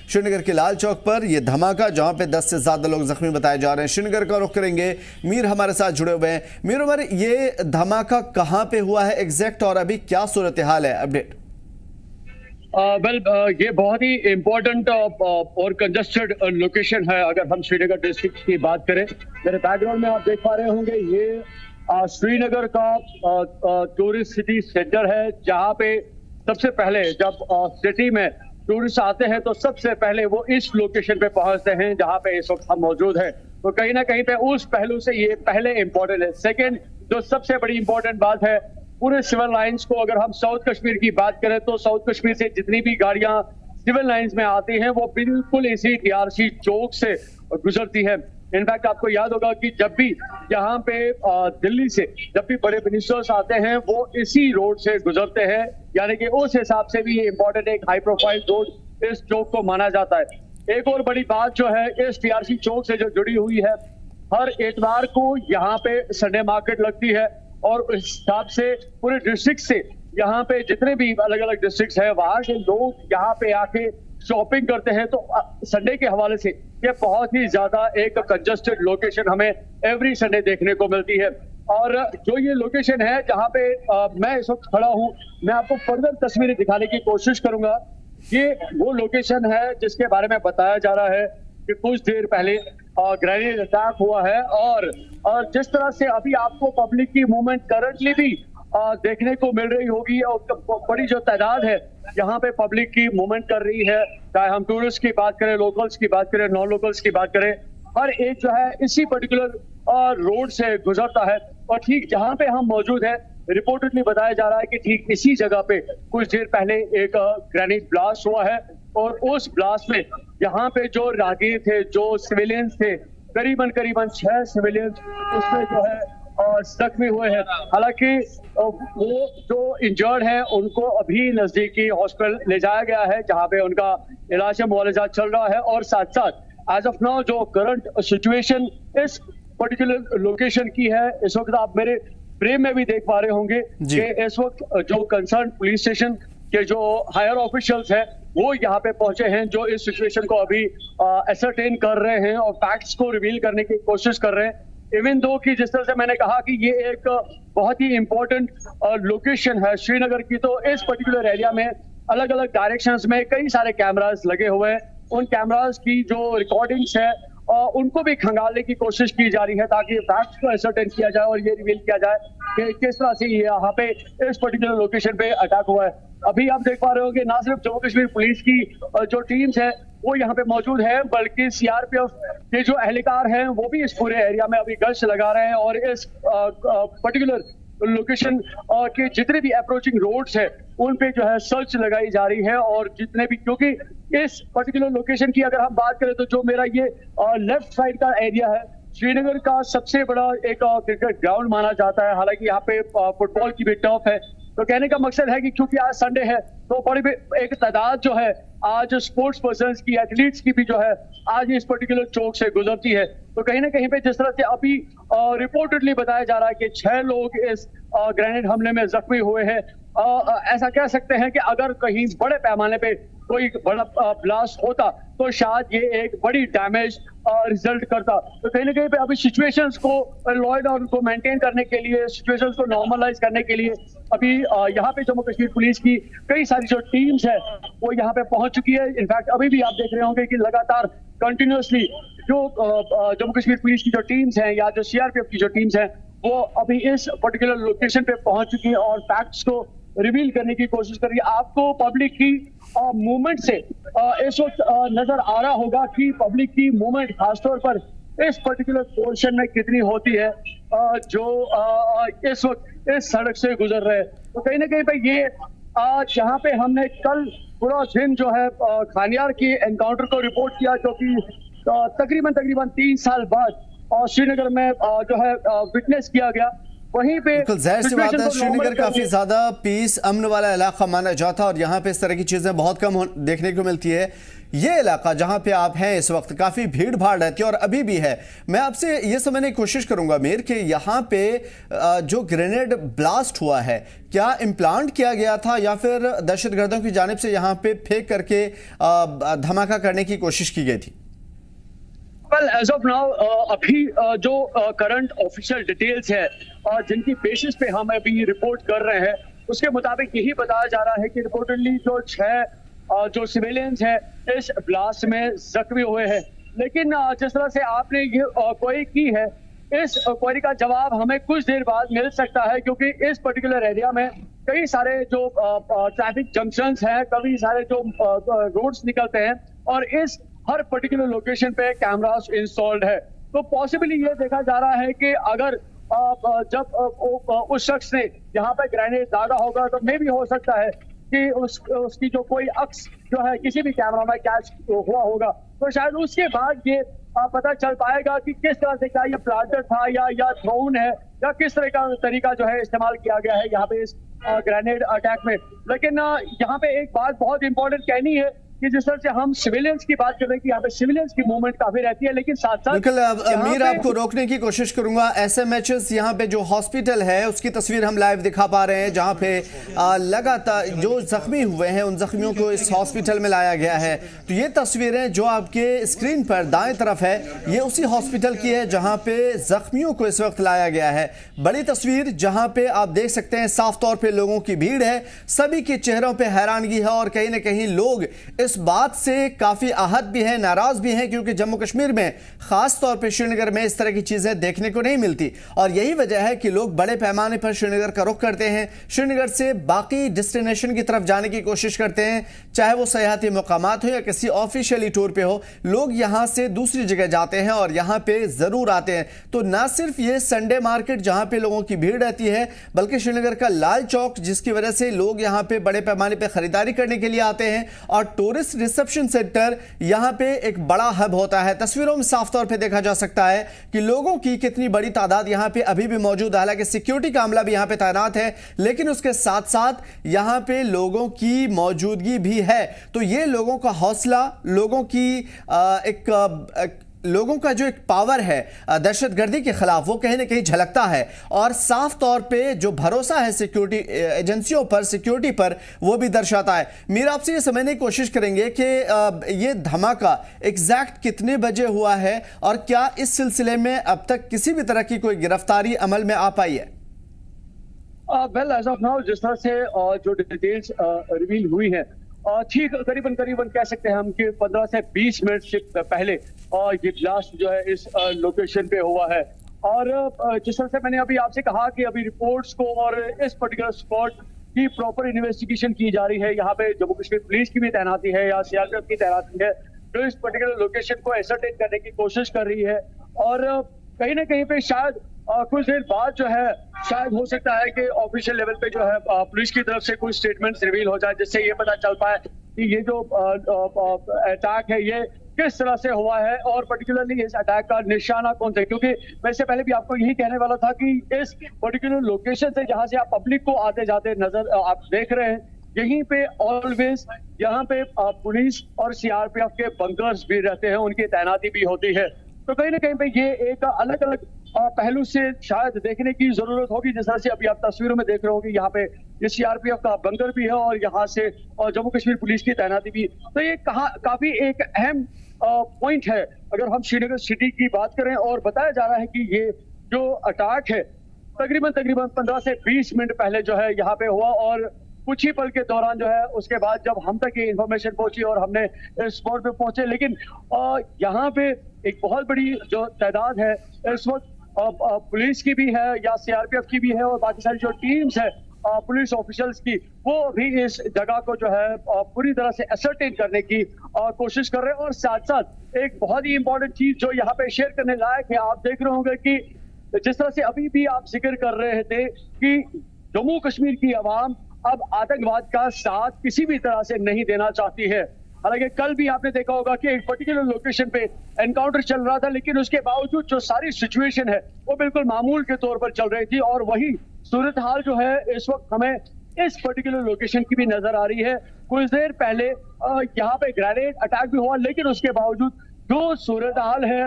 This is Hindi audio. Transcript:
श्रीनगर के लाल चौक पर यह धमाका, जहां पे 10 से ज्यादा लोग जख्मी बताए जा रहे हैं। श्रीनगर का रुख करेंगे, मीर हमारे साथ जुड़े हुए हैं। मीर, हमारे ये धमाका कहां पे हुआ है एग्जैक्ट, और अभी क्या सूरत हाल है? अपडेट। ये बहुत ही इम्पोर्टेंट और कंजस्टेड लोकेशन है। अगर हम श्रीनगर डिस्ट्रिक्ट की बात करें, मेरे बैकग्राउंड में आप देख पा रहे होंगे, ये श्रीनगर का टूरिस्ट सिटी सेंटर है, जहां पे सबसे पहले जब सिटी में टूरिस्ट आते हैं तो सबसे पहले वो इस लोकेशन पे पहुंचते हैं जहां पे इस वक्त हम मौजूद हैं। तो कहीं ना कहीं पे उस पहलू से ये पहले इम्पोर्टेंट है। सेकेंड, जो सबसे बड़ी इंपॉर्टेंट बात है, पूरे सिविल लाइंस को अगर हम साउथ कश्मीर की बात करें तो साउथ कश्मीर से जितनी भी गाड़ियां सिविल लाइंस में आती हैं वो बिल्कुल इसी DRC चौक से गुजरती है। इनफैक्ट आपको याद होगा कि जब भी यहाँ पे दिल्ली से जब भी बड़े मिनिस्टर्स आते हैं वो इसी रोड से गुजरते हैं, यानी कि उस हिसाब से भी ये इंपॉर्टेंट एक हाई प्रोफाइल रोड इस चौक को माना जाता है। एक और बड़ी बात जो है इस DRC चौक से जो जुड़ी हुई है, हर इतवार को यहाँ पे संडे मार्केट लगती है और उस हिसाब से पूरे डिस्ट्रिक्ट से यहाँ पे जितने भी अलग अलग डिस्ट्रिक्ट है वहां के लोग यहाँ पे आके शॉपिंग करते हैं। तो संडे के हवाले से ये बहुत ही ज्यादा एक कंजस्टेड लोकेशन हमें एवरी संडे देखने को मिलती है। और जो ये लोकेशन है जहाँ पे मैं इस वक्त खड़ा हूँ, मैं आपको फर्दर तस्वीरें दिखाने की कोशिश करूंगा। ये वो लोकेशन है जिसके बारे में बताया जा रहा है कि कुछ देर पहले ग्रेनेड अटैक हुआ है और जिस तरह से अभी आपको पब्लिक की मूवमेंट करंटली भी देखने को मिल रही होगी और बड़ी जो तादाद है यहाँ पे पब्लिक की मूवमेंट कर रही है, चाहे हम टूरिस्ट की बात करें, लोकल्स की बात करें, नॉन लोकल्स की बात करें, हर एक जो है इसी पर्टिकुलर रोड से गुजरता है। और ठीक जहाँ पे हम मौजूद है, रिपोर्टेडली बताया जा रहा है कि ठीक इसी जगह पे कुछ देर पहले एक ग्रेनेड ब्लास्ट हुआ है और उस ब्लास्ट में यहाँ पे जो राहगीर थे, जो सिविलियंस थे, करीबन 6 सिविलियंस उसमें जो है जख्मी हुए हैं। हालांकि वो जो इंजर्ड है उनको अभी नजदीकी हॉस्पिटल ले जाया गया है जहां पे उनका इलाज मुआवजा चल रहा है। और साथ साथ एज ऑफ नाउ जो करंट सिचुएशन इस पर्टिकुलर लोकेशन की है, इस वक्त आप मेरे फ्रेम में भी देख पा रहे होंगे कि इस वक्त जो कंसर्न पुलिस स्टेशन के जो हायर ऑफिशियल्स हैं वो यहाँ पे पहुंचे हैं, जो इस सिचुएशन को अभी एसरटेन कर रहे हैं और फैक्ट्स को रिवील करने की कोशिश कर रहे हैं। इवन दो कि जिस तरह से मैंने कहा कि ये एक बहुत ही इंपॉर्टेंट लोकेशन है श्रीनगर की, तो इस पर्टिकुलर एरिया में अलग अलग डायरेक्शंस में कई सारे कैमरास लगे हुए हैं। उन कैमरास की जो रिकॉर्डिंग्स है उनको भी खंगालने की कोशिश की जा रही है ताकि फैक्ट्स को एसरटेन किया जाए और ये रिवील किया जाए कि किस तरह से यहाँ पे इस पर्टिकुलर लोकेशन पे अटैक हुआ है। अभी आप देख पा रहे हो कि ना सिर्फ जम्मू कश्मीर पुलिस की जो टीम्स है वो यहाँ पे मौजूद है, बल्कि CRPF के जो एहलकार हैं वो भी इस पूरे एरिया में अभी गश्त लगा रहे हैं और इस पर्टिकुलर लोकेशन के जितने भी अप्रोचिंग रोड्स है उन पे जो है सर्च लगाई जा रही है। और जितने भी, क्योंकि इस पर्टिकुलर लोकेशन की अगर हम बात करें तो जो मेरा ये लेफ्ट साइड का एरिया है श्रीनगर का सबसे बड़ा एक क्रिकेट ग्राउंड माना जाता है। हालांकि यहाँ पे फुटबॉल की भी टर्फ है। तो कहने का मकसद है कि क्योंकि आज संडे है तो बड़ी एक तादाद जो है आज स्पोर्ट्स पर्सन्स की, एथलीट्स की भी जो है आज इस पर्टिकुलर चौक से गुजरती है। तो कहीं ना कहीं पे जिस तरह से अभी रिपोर्टेडली बताया जा रहा है कि 6 लोग इस ग्रेनेड हमले में जख्मी हुए हैं, ऐसा कह सकते हैं कि अगर कहीं बड़े पैमाने पे कोई बड़ा ब्लास्ट होता तो शायद ये एक बड़ी डैमेज रिजल्ट करता। तो कहीं ना कहीं पे अभी सिचुएशंस को लॉ एंड ऑर्डर को मेंटेन करने के लिए, सिचुएशंस को नॉर्मलाइज करने के लिए अभी यहाँ पे जम्मू कश्मीर पुलिस की कई सारी जो टीम्स है वो यहाँ पे पहुंच चुकी है। इनफैक्ट अभी भी आप देख रहे होंगे कि लगातार कंटिन्यूअसली जो जम्मू कश्मीर पुलिस की जो टीम्स हैं या जो CRPF की जो टीम्स हैं वो अभी इस पर्टिकुलर लोकेशन पे पहुंच चुकी है और फैक्ट्स को रिवील करने की कोशिश कर रही है। आपको पब्लिक की मूवमेंट से इस वक्त नजर आ रहा होगा कि पब्लिक की मूवमेंट खासतौर पर इस पर्टिकुलर पोर्शन में कितनी होती है जो इस वक्त इस सड़क से गुजर रहे हैं। तो कहीं ना कहीं पे ये जहाँ पे हमने कल पूरा दिन जो है खानियार की एनकाउंटर को रिपोर्ट किया, जो कि तकरीबन 3 साल बाद श्रीनगर में जो है विटनेस किया गया, वहीं पे बिल्कुल जाहिर सी बात है, श्रीनगर काफी है। ज्यादा पीस अमन वाला इलाका माना जाता है और यहाँ पे इस तरह की चीजें बहुत कम देखने को मिलती है। ये इलाका जहां पे आप हैं इस वक्त काफी भीड़ भाड़ रहती है और अभी भी है। मैं आपसे ये समझने की कोशिश करूंगा मीर कि यहाँ पे जो ग्रेनेड ब्लास्ट हुआ है, क्या इम्प्लांट किया गया था या फिर दहशतगर्दों की जानिब से यहाँ पे फेंक करके धमाका करने की कोशिश की गई थी? वेल एज ऑफ नाउ अभी जो करंट ऑफिशियल डिटेल्स है जिनकी बेसिस पे हम अभी रिपोर्ट कर रहे हैं, उसके मुताबिक यही बताया जा रहा है कि रिपोर्टेडली जो 6 जो सिविलियंस हैं इस ब्लास्ट में जख्मी हुए हैं। लेकिन जिस तरह से आपने ये क्वेरी की है, इस क्वेरी का जवाब हमें कुछ देर बाद मिल सकता है, क्योंकि इस पर्टिकुलर एरिया में कई सारे जो ट्रैफिक जंक्शंस हैं, कई सारे जो रोड्स निकलते हैं और इस हर पर्टिकुलर लोकेशन पे कैमरास इंस्टॉल्ड है। तो पॉसिबली ये देखा जा रहा है कि अगर जब उस शख्स ने यहाँ पे ग्रेनेड दागा होगा तो मे भी हो सकता है कि उसकी जो कोई अक्स जो है किसी भी कैमरा में कैच हुआ होगा, तो शायद उसके बाद ये पता चल पाएगा कि किस तरह से क्या ये प्लांटर था या ड्रोन है या किस तरह का तरीका जो है इस्तेमाल किया गया है यहाँ पे इस ग्रेनेड अटैक में। लेकिन यहाँ पे एक बात बहुत इंपॉर्टेंट कहनी है कि जिस तरह से हम सिविलियंस की बात कर रहे हैं कि यहाँ पे सिविलियंस की मूवमेंट काफी रहती है, लेकिन साथ साथ बिल्कुल मीर आपको रोकने की कोशिश करूंगा। SMHS यहाँ पे जो हॉस्पिटल है उसकी तस्वीर हम लाइव दिखा पा रहे हैं, जहाँ पे लगातार जो जख्मी हुए हैं उन जख्मियों को इस हॉस्पिटल में लाया गया है। तो ये तस्वीरें जो आपके स्क्रीन पर दाएं तरफ है, ये उसी हॉस्पिटल की है जहाँ पे जख्मियों को इस वक्त लाया गया है। बड़ी तस्वीर जहाँ पे आप देख सकते हैं साफ तौर पर लोगों की भीड़ है, सभी के चेहरों पर हैरानगी है और कहीं ना कहीं लोग इस बात से काफी आहत भी हैं, नाराज भी हैं, क्योंकि जम्मू कश्मीर में खास तौर पे श्रीनगर में इस तरह की चीजें देखने को नहीं मिलती और यही वजह है कि लोग बड़े पैमाने पर श्रीनगर का रुख करते हैं, श्रीनगर से बाकी डेस्टिनेशन की तरफ जाने की कोशिश करते हैं, चाहे वो सयाहती मुकामात हो या किसी ऑफिशियली टूर पे हो, लोग यहां से दूसरी जगह जाते हैं और यहां पे जरूर आते हैं। तो ना सिर्फ ये संडे मार्केट जहां पे लोगों की भीड़ रहती है, बल्कि श्रीनगर का लाल चौक जिसकी वजह से लोग यहां पे बड़े पैमाने पर खरीदारी करने के लिए आते हैं और टूरिस्ट रिसेप्शन सेंटर यहां पे एक बड़ा हब होता है। तस्वीरों में साफ तौर पे देखा जा सकता है कि लोगों की कितनी बड़ी तादाद यहां पे अभी भी मौजूद है। हालांकि सिक्योरिटी का अमला भी यहां पे तैनात है, लेकिन उसके साथ साथ यहां पे लोगों की मौजूदगी भी है। तो ये लोगों का हौसला, लोगों की लोगों का जो एक पावर है दहशतगर्दी के खिलाफ, वो कहीं ना कहीं झलकता है और साफ तौर पे जो भरोसा है सिक्योरिटी एजेंसियों पर, सिक्योरिटी पर, वो भी दर्शाता है। मीर आपसे ये समझने की कोशिश करेंगे कि ये धमाका एग्जैक्ट कितने बजे हुआ है और क्या इस सिलसिले में अब तक किसी भी तरह की कोई गिरफ्तारी अमल में आ पाई है? वेल एज ऑफ नाउ जिस तरह से जो डिटेल्स रिवील हुई है, ठीक करीबन कह सकते हैं हम कि 15 से 20 मिनट से पहले ये ब्लास्ट जो है इस लोकेशन पे हुआ है। और जिस तरह से मैंने अभी आपसे कहा कि अभी रिपोर्ट्स को और इस पर्टिकुलर स्पॉट की प्रॉपर इन्वेस्टिगेशन की जा रही है। यहाँ पे जम्मू कश्मीर पुलिस की भी तैनाती है या CRPF की तैनाती है, जो इस पर्टिकुलर लोकेशन को एसरटेन करने की कोशिश कर रही है। और कहीं ना कहीं पे शायद कुछ देर बाद जो है शायद हो सकता है कि ऑफिशियल लेवल पे जो है पुलिस की तरफ से कुछ स्टेटमेंट्स रिवील हो जाए, जिससे ये पता चल पाए कि ये जो अटैक है ये किस तरह से हुआ है और पर्टिकुलरली इस अटैक का निशाना कौन सा है। क्योंकि मैं इससे पहले भी आपको यही कहने वाला था कि इस पर्टिकुलर लोकेशन से जहां से आप पब्लिक को आते जाते नजर आप देख रहे हैं, यहीं पे ऑलवेज यहाँ पे पुलिस और CRPF के बंकर्स भी रहते हैं, उनकी तैनाती भी होती है। तो कहीं ना कहीं पे ये एक अलग अलग पहलू से शायद देखने की जरूरत होगी। जिस तरह से अभी आप तस्वीरों में देख रहे होंगे, यहाँ पे ये CRPF का बंकर भी है और यहाँ से जम्मू कश्मीर पुलिस की तैनाती भी। तो ये काफी एक अहम पॉइंट है अगर हम श्रीनगर सिटी की बात करें। और बताया जा रहा है कि ये जो अटैक है तकरीबन 15 से 20 मिनट पहले जो है यहाँ पे हुआ और कुछ ही पल के दौरान जो है उसके बाद जब हम तक ये इन्फॉर्मेशन पहुंची और हमने इस स्पॉट पे पहुंचे, लेकिन यहाँ पे एक बहुत बड़ी जो तादाद है इस वक्त पुलिस की भी है या CRPF की भी है और बाकी सारी जो टीम्स है पुलिस ऑफिशियल्स की, वो भी इस जगह को जो है पूरी तरह से असरटेन करने की कोशिश कर रहे हैं। और साथ साथ एक बहुत ही इंपॉर्टेंट चीज जो यहाँ पे शेयर करने लायक है, आप देख रहे होंगे कि जिस तरह से अभी भी आप जिक्र कर रहे थे कि जम्मू कश्मीर की आवाम अब आतंकवाद का साथ किसी भी तरह से नहीं देना चाहती है। हालांकि कल भी आपने देखा होगा कि एक पर्टिकुलर लोकेशन पे एनकाउंटर चल रहा था, लेकिन उसके बावजूद जो सारी सिचुएशन है वो बिल्कुल मामूल के तौर पर चल रही थी। और वही सूरत हाल जो है इस वक्त हमें इस पर्टिकुलर लोकेशन की भी नजर आ रही है। कुछ देर पहले यहाँ पे ग्रेनेड अटैक भी हुआ, लेकिन उसके बावजूद जो सूरत हाल है